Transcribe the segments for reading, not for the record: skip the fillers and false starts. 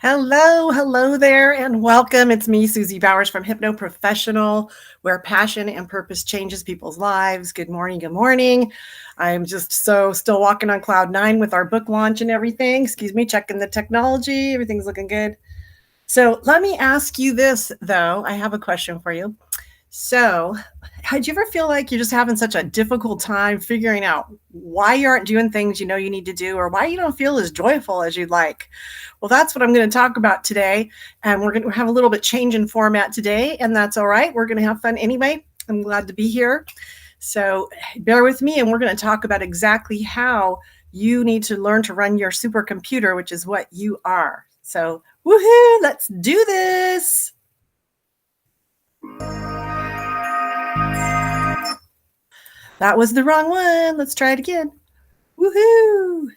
Hello there, and welcome. It's me, Susie Bowers from Hypno Professional, where passion and purpose changes people's lives. Good morning. Good morning. I'm just still walking on cloud nine with our book launch and everything. Excuse me, checking the technology. Everything's looking good. So let me ask you this, though. I have a question for you. So, did you ever feel like you're just having such a difficult time figuring out why you aren't doing things you know you need to do or why you don't feel as joyful as you'd like? Well, that's what I'm going to talk about today. And we're going to have a little bit change in format today, and that's all right. We're going to have fun anyway. I'm glad to be here. So, bear with me, and we're going to talk about exactly how you need to learn to run your supercomputer, which is what you are. So, woohoo, let's do this. That was the wrong one. Let's try it again. Woohoo!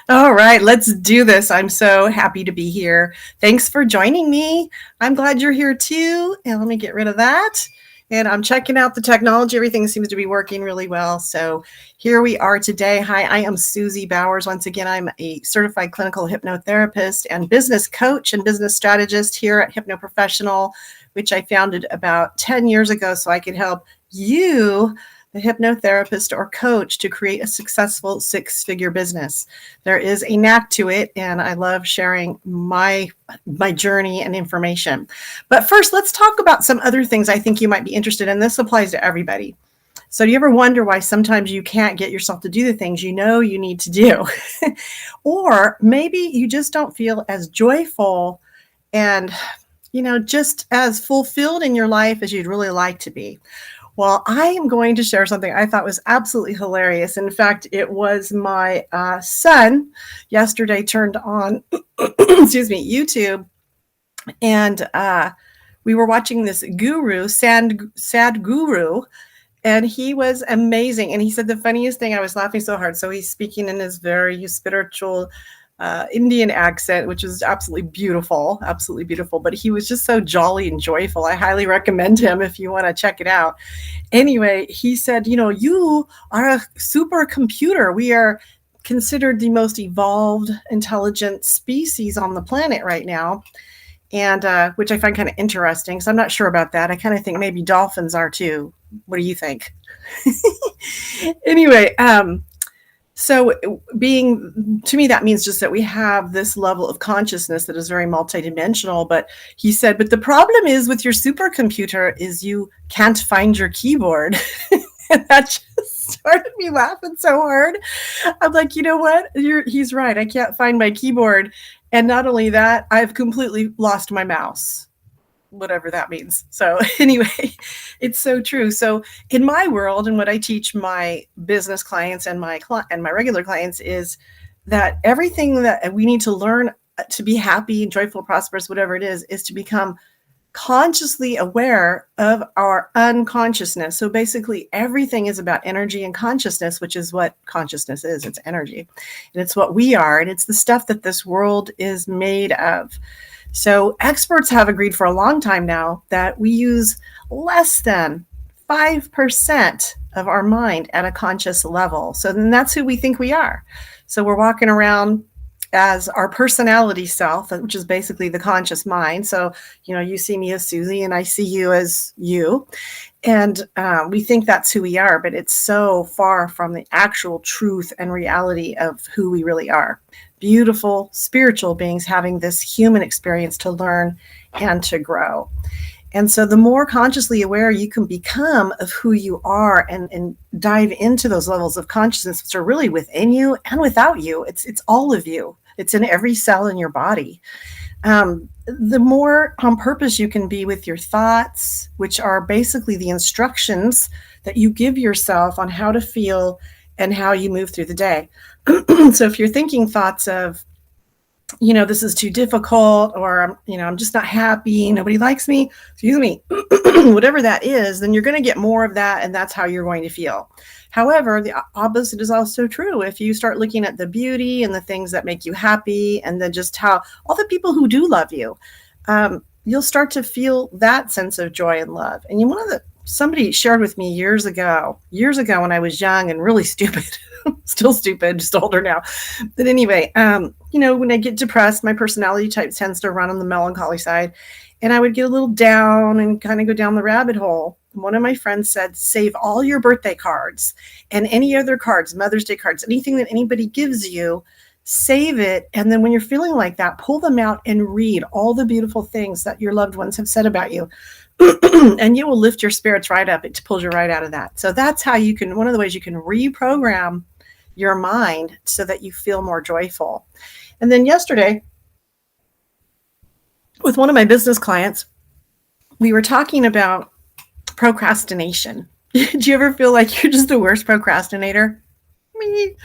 All right, let's do this. I'm so happy to be here. Thanks for joining me. I'm glad you're here too. And let me get rid of that. And I'm checking out the technology. Everything seems to be working really well. So here we are today. Hi, I am Susie Bowers. Once again, I'm a certified clinical hypnotherapist and business coach and business strategist here at Hypno Professional, which I founded about 10 years ago so I could help you, the hypnotherapist or coach, to create a successful six-figure business. There is a knack to it, and I love sharing my journey and information. But first, let's talk about some other things I think you might be interested in. This applies to everybody. So do you ever wonder why sometimes you can't get yourself to do the things you know you need to do? Or maybe you just don't feel as joyful and, just as fulfilled in your life as you'd really like to be. Well, I am going to share something I thought was absolutely hilarious. In fact, it was my son yesterday turned on, YouTube, and we were watching this guru, Sadhguru, and he was amazing. And he said the funniest thing, I was laughing so hard. So he's speaking in his very spiritual Indian accent, which is absolutely beautiful. But he was just so jolly and joyful. I highly recommend him if you want to check it out. Anyway, he said, you are a supercomputer. We are considered the most evolved, intelligent species on the planet right now. And which I find kind of interesting. So I'm not sure about that. I kind of think maybe dolphins are too. What do you think? Anyway, so to me, that means just that we have this level of consciousness that is very multidimensional. But he said, but the problem is with your supercomputer is you can't find your keyboard. And that just started me laughing so hard. I'm like, you know what? He's right. I can't find my keyboard. And not only that, I've completely lost my mouse, whatever that means. So anyway, it's so true. So in my world, and what I teach my business clients and my regular clients is that everything that we need to learn to be happy and joyful, prosperous, whatever it is to become consciously aware of our unconsciousness. So basically everything is about energy and consciousness, which is what consciousness is. It's energy, and it's what we are, and it's the stuff that this world is made of. So experts have agreed for a long time now that we use less than 5% of our mind at a conscious level. So then that's who we think we are. So we're walking around as our personality self, which is basically the conscious mind. So, you see me as Susie and I see you as you. And we think that's who we are, but it's so far from the actual truth and reality of who we really are. Beautiful spiritual beings having this human experience to learn and to grow. And so the more consciously aware you can become of who you are and dive into those levels of consciousness, which are really within you and without you, it's all of you. It's in every cell in your body. The more on purpose you can be with your thoughts, which are basically the instructions that you give yourself on how to feel and how you move through the day. So if you're thinking thoughts of this is too difficult, or I'm just not happy, nobody likes me, excuse me, whatever that is, then you're going to get more of that, and that's how you're going to feel. However, the opposite is also true. If you start looking at the beauty and the things that make you happy, and then just how all the people who do love you, you'll start to feel that sense of joy and love. And somebody shared with me years ago when I was young and really stupid, still stupid, just older now. But anyway, when I get depressed, my personality type tends to run on the melancholy side, and I would get a little down and kind of go down the rabbit hole. One of my friends said, save all your birthday cards and any other cards, Mother's Day cards, anything that anybody gives you, save it. And then when you're feeling like that, pull them out and read all the beautiful things that your loved ones have said about you. And you will lift your spirits right up. It pulls you right out of that. So that's how one of the ways you can reprogram your mind so that you feel more joyful. And then yesterday, with one of my business clients, we were talking about procrastination. Did you ever feel like you're just the worst procrastinator? Me.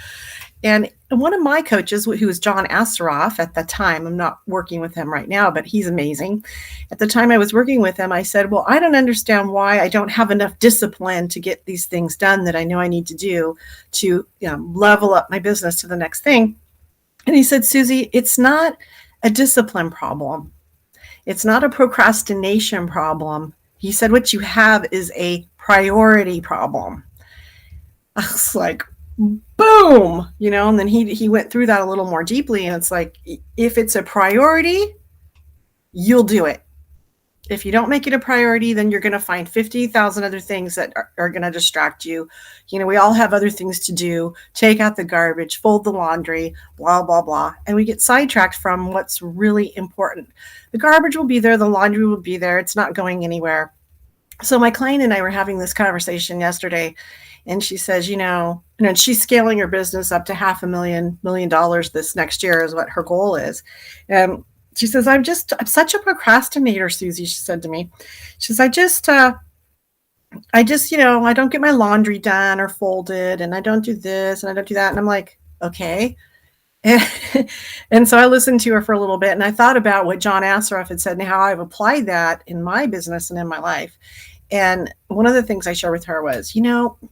And one of my coaches, who was John Assaraf at the time, I'm not working with him right now, but he's amazing. At the time I was working with him, I said, well, I don't understand why I don't have enough discipline to get these things done that I know I need to do to level up my business to the next thing. And he said, Susie, it's not a discipline problem. It's not a procrastination problem. He said, what you have is a priority problem. I was like, boom, and then he went through that a little more deeply. And it's like, if it's a priority, you'll do it. If you don't make it a priority, then you're going to find 50,000 other things that are going to distract you. We all have other things to do, take out the garbage, fold the laundry, blah, blah, blah. And we get sidetracked from what's really important. The garbage will be there. The laundry will be there. It's not going anywhere. So my client and I were having this conversation yesterday, and she says, she's scaling her business up to $500,000 million this next year is what her goal is. And she says, I'm such a procrastinator, Susie, she said to me. She says, I don't get my laundry done or folded, and I don't do this and I don't do that. And I'm like, okay. And so I listened to her for a little bit, and I thought about what John Assaraf had said and how I've applied that in my business and in my life. And one of the things I shared with her was,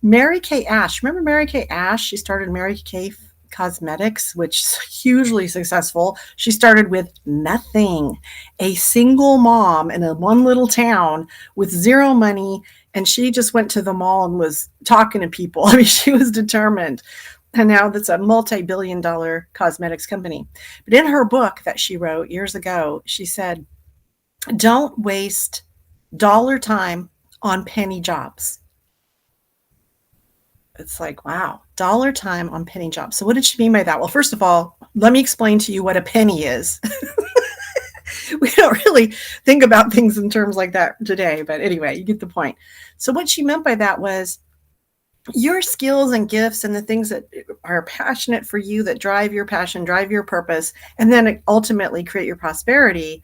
Mary Kay Ash. Remember Mary Kay Ash? She started Mary Kay Cosmetics, which is hugely successful. She started with nothing, a single mom in one little town with zero money. And she just went to the mall and was talking to people. I mean, she was determined. And now that's a multi-billion-dollar cosmetics company. But in her book that she wrote years ago, she said, don't waste dollar time on penny jobs. It's like, wow, dollar time on penny jobs. So what did she mean by that? Well, first of all, let me explain to you what a penny is. We don't really think about things in terms like that today, but anyway, you get the point. So what she meant by that was your skills and gifts and the things that are passionate for you, that drive your passion, drive your purpose, and then ultimately create your prosperity.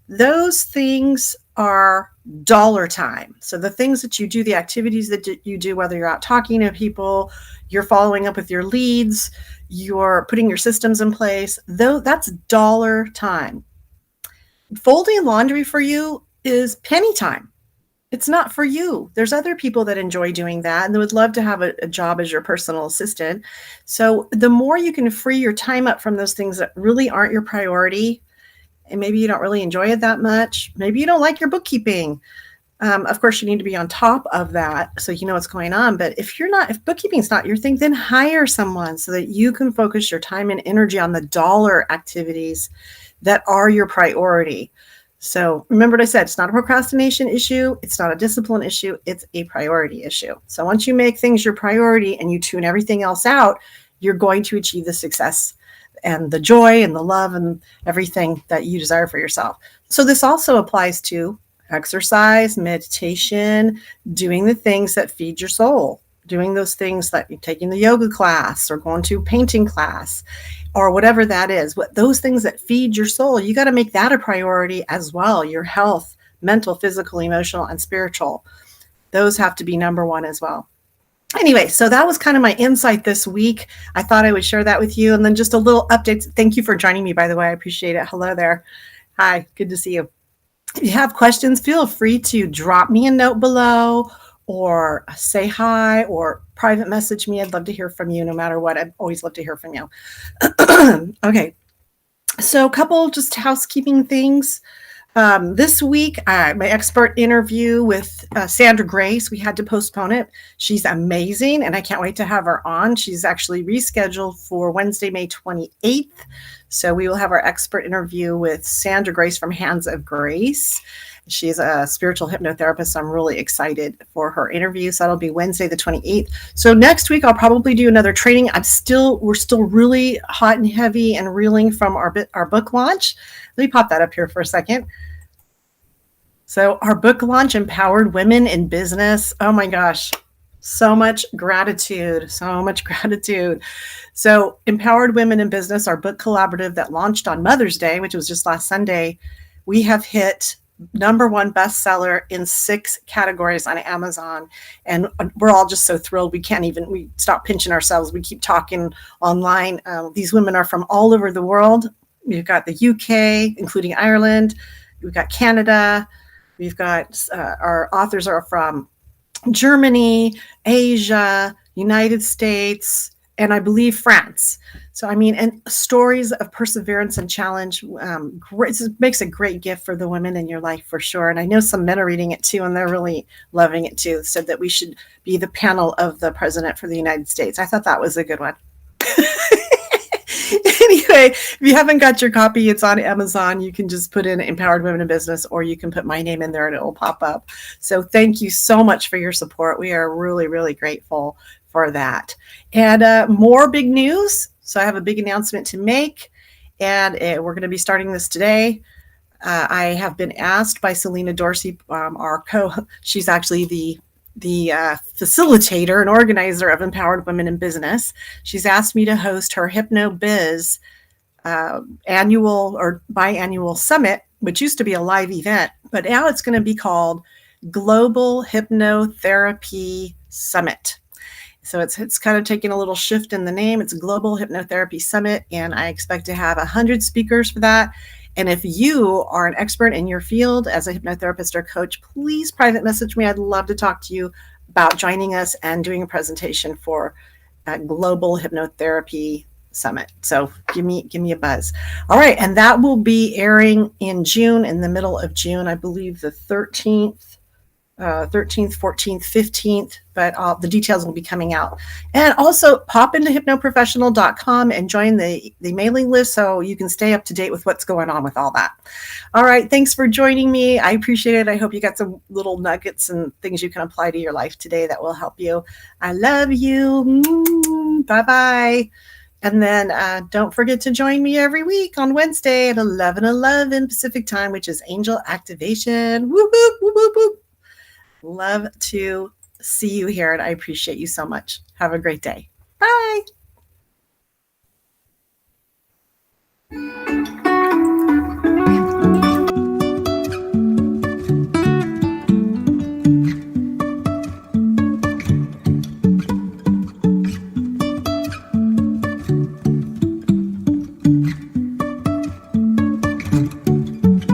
Those things are dollar time. So the things that you do, the activities that you do, whether you're out talking to people, you're following up with your leads, you're putting your systems in place, though that's dollar time. Folding laundry for you is penny time. It's not for you. There's other people that enjoy doing that and they would love to have a job as your personal assistant. So the more you can free your time up from those things that really aren't your priority, and maybe you don't really enjoy it that much. Maybe you don't like your bookkeeping. Of course, you need to be on top of that so you know what's going on. But if bookkeeping's not your thing, then hire someone so that you can focus your time and energy on the dollar activities that are your priority. So remember what I said, it's not a procrastination issue. It's not a discipline issue. It's a priority issue. So once you make things your priority and you tune everything else out, you're going to achieve the success and the joy and the love and everything that you desire for yourself. So this also applies to exercise, meditation, doing the things that feed your soul, doing those things like taking the yoga class or going to a painting class or whatever that is. Those things that feed your soul, you got to make that a priority as well. Your health, mental, physical, emotional, and spiritual. Those have to be number one as well. Anyway, so that was kind of my insight this week. I thought I would share that with you. And then just a little update. Thank you for joining me, by the way. I appreciate it. Hello there. Hi, good to see you. If you have questions, feel free to drop me a note below or say hi or private message me. I'd love to hear from you no matter what. I'd always love to hear from you. Okay. So a couple just housekeeping things. This week, my expert interview with Sandra Grace, we had to postpone it. She's amazing, and I can't wait to have her on. She's actually rescheduled for Wednesday, May 28th. So we will have our expert interview with Sandra Grace from Hands of Grace. She's a spiritual hypnotherapist. So I'm really excited for her interview. So that'll be Wednesday, the 28th. So next week, I'll probably do another training. We're still really hot and heavy and reeling from our book launch. Let me pop that up here for a second. So our book launch, Empowered Women in Business. Oh my gosh, so much gratitude, so much gratitude. So Empowered Women in Business, our book collaborative that launched on Mother's Day, which was just last Sunday, we have hit #1 bestseller in 6 categories on Amazon. And we're all just so thrilled. We stop pinching ourselves. We keep talking online. These women are from all over the world. We've got the UK, including Ireland. We've got Canada. We've got our authors are from Germany, Asia, United States, and I believe France. So, I mean, and stories of perseverance and challenge. It makes a great gift for the women in your life for sure. And I know some men are reading it too, and they're really loving it too. Said that we should be the panel of the president for the United States. I thought that was a good one. Anyway, if you haven't got your copy, it's on Amazon. You can just put in Empowered Women in Business, or you can put my name in there and it will pop up. So thank you so much for your support. We are really, really grateful for that. And more big news. So I have a big announcement to make, and we're going to be starting this today. I have been asked by Selena Dorsey, she's actually the facilitator and organizer of Empowered Women in Business. She's asked me to host her HypnoBiz annual or biannual summit, which used to be a live event, but now it's going to be called Global Hypnotherapy Summit. So it's kind of taking a little shift in the name. It's Global Hypnotherapy Summit, and I expect to have 100 speakers for that. And if you are an expert in your field as a hypnotherapist or coach, please private message me. I'd love to talk to you about joining us and doing a presentation for Global Hypnotherapy Summit. So give me a buzz. All right. And that will be airing in June, in the middle of June, I believe the 13th, 14th, 15th, but the details will be coming out. And also pop into hypnoprofessional.com and join the mailing list so you can stay up to date with what's going on with all that. All right. Thanks for joining me. I appreciate it. I hope you got some little nuggets and things you can apply to your life today that will help you. I love you. Bye-bye. And then don't forget to join me every week on Wednesday at 11:11 Pacific time, which is Angel Activation. Whoop, whoop, whoop, whoop, whoop. Love to see you here, and I appreciate you so much. Have a great day. Bye.